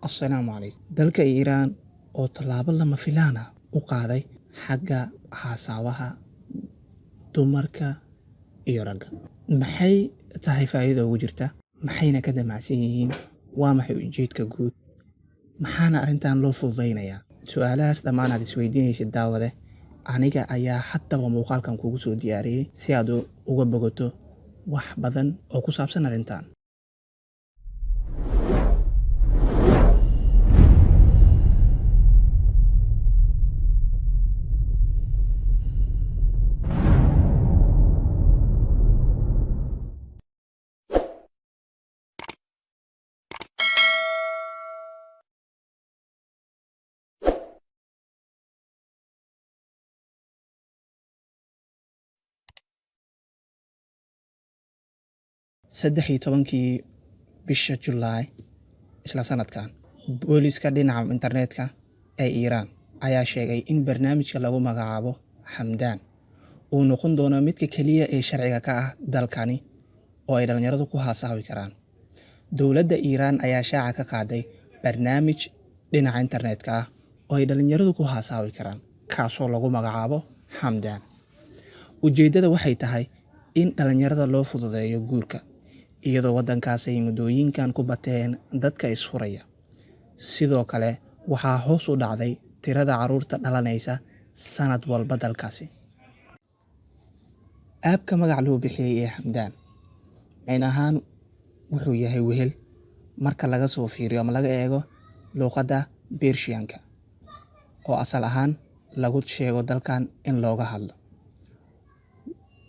Assalaamu calaykum. Dalka Iiraan oo tallaabo lama filaan ah u qaaday xagga haasawaha dumarka iyo ragga. Maxay tahay faa'iido ugu jirta? Maxayna ka damacsan yihiin? Waa maxay ujeedka guud? Maxaana arrintan loo fududeynayaa? Su'aalahaas dhammaan aad isweydiinaysid daawade. Aniga ayaa haddaba muuqaalkan kugu soo diyaariyey si aad uga bogato wax badan oo ku saabsan arrintan. Saddex iyo tobankii bisha July isla sanadkan, booliska dhinaca internetka ee Iiraan ayaa sheegay in barnaamijka lagu magacaabo Hamdan uu noqon doono midka keliya ee sharciga ka ah dalkani oo ay dhalinyaradu ku haasaawi karaan. Dowladda Iiraan ayaa shaaca ka qaaday barnaamij dhinaca internetka ah oo ay dhalinyaradu ku haasaawi karaan, kaasoo lagu magacaabo Hamdan. Ujeeddada waxay tahay in dhalinyarada loo fududeeyo guurka, iyadoo waddankaas ay muddooyinkan ku bateen dadka isfuraya. Sidoo kale waxaa hoos u dhacday tirada carruurta dhalanaysa sanad walba dalkaasi. Aabka magac loo bixiyey ee Hamdan mayn ahaan wuxuu yahay wehel marka laga soo fiiriyo ama laga eego luqadda Bershiyanka oo asal ahaan lagu sheego dalkan in looga hadlo.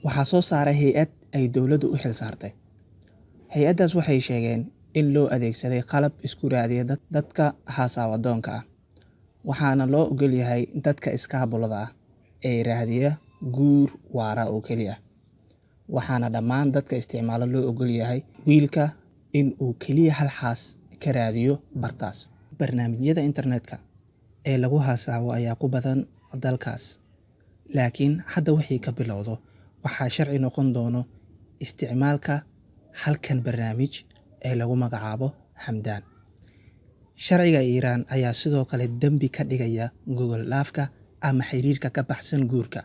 Waxaa soo saaray hay'ad ay dowladdu u xil saartay. Hay'addaas waxay sheegeen in loo adeegsaday qalab isku raadiya dadka haasawa doonka ah, waxaana loo ogol yahay dadka iskaabulada ah ee raadiya guur waara oo keliya. Waxaana dhammaan dadka isticmaala loo ogol yahay wiilka in uu keliya hal xaas ka raadiyo bartaas. Barnaamijyada internetka ee lagu haasawo ayaa ku badan dalkaas, laakiin hadda wixii ka bilowdo waxaa sharci noqon doono isticmaalka halkan barnaamij ee lagu magacaabo Hamdan. Sharciga Iiraan ayaa sidoo kale dembi ka dhigaya gogol dhaafka ama xiriirka ka baxsan guurka,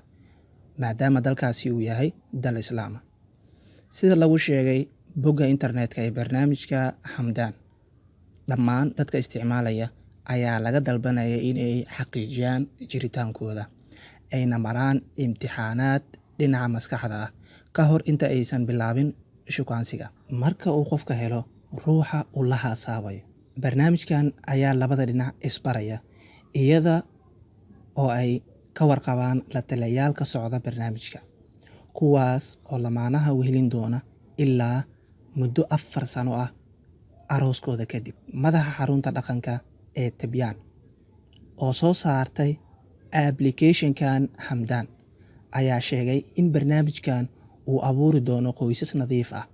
maadaama dalkaasi uu yahay dal Islaama. Sida lagu sheegay bogga internetka ee barnaamijka Hamdan, dhammaan dadka isticmaalaya ayaa laga dalbanaya inay xaqiijiyaan jiritaankooda, ayna maraan imtixaanaad dhinaca maskaxda ah ka hor inta aysan bilaabin shukaansiga. Marka uu qofka helo ruuxa uu la haasaawayo, barnaamijkan ayaa labada dhinac isbaraya iyada oo ay ka warqabaan la taliyayaal ka socda barnaamijka, kuwaas oo lamaanaha wehelin doona ilaa muddo 4 sano ah arooskooda kadib. Madaxa xarunta dhaqanka ee Tibyan oo soo saartay applicationkan Hamdan ayaa sheegay in barnaamijkan uu abuuri doono qoysas nadiif ah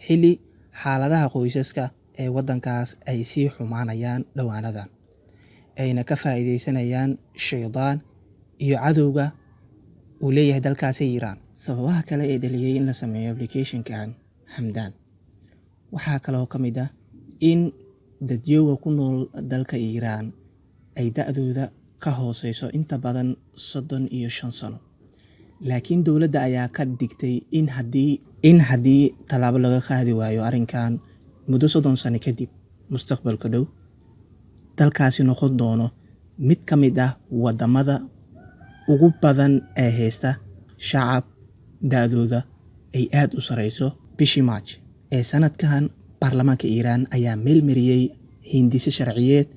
xilli xaaladaha qoysaska ee waddankaas ay sii xumaanayaan dhowaanadan, ayna ka faa'iideysanayaan shaydaan iyo cadowga uu leeyahay dalkaasi Iiraan. Sababaha kale ee dhaliyay in la sameeyo applicationkan Hamdan waxaa kaloo ka mid ah in dadyoga ku nool dalka Iiraan ay da'dooda ka hooseyso inta badan 35 sano. Laakiin dowladda ayaa ka digtay in haddii tallaabo laga qaadi waayo arrinkan muddo 30 sano kadib mustaqbalka dhow, dalkaasi noqon doono mid ka mid ah waddamada ugu badan ee haysta shacab da'dooda ay aad u sareyso. Bishii March ee sanadkan, baarlamaanka Iiraan ayaa meel mariyey hindise sharciyeed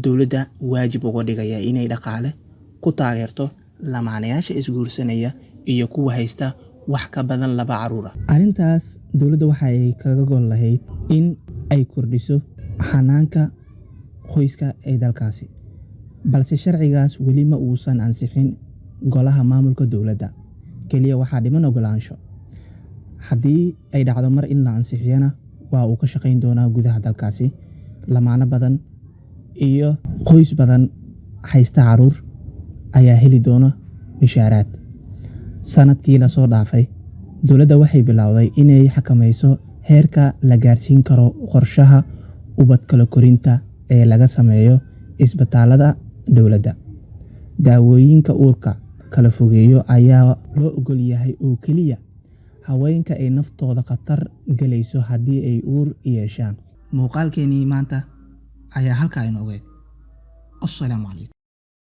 dowladda waajib uga dhigaya inay dhaqaale ku taageerto lamaanayaasha isguursanaya iyo kuwa haysta wax ka badan 2 carruur ah. Arrintaas dowladda waxay kaga gol lahayd in ay kordhiso xanaanka qoyska ee dalkaasi, balse sharcigaas weli ma uusan ansixin golaha maamulka dowladda. Keliya waxaa dhiman ogolaansho. Haddii ay dhacdo mar in la ansixiyana, waa uu ka shaqayn doonaa gudaha dalkaasi. Lamaano badan iyo qoys badan haysta carruur ayaa heli doona mishaaraad. Sanadkii la soo dhaafay, dowladda waxay bilowday inay xakamayso heerka la gaarsiin karo qorshaha ubad kala korinta ee laga sameeyo isbitaalada dowladda. Daawooyinka uurka kala fogeeyo ayaa loo oggol yahay oo keliya haweenka ay naftooda khatar galayso haddii ay uur yeeshaan. Muuqaalkeenii maanta ayaa halkaa inooga eg. Assalaamu calaykum.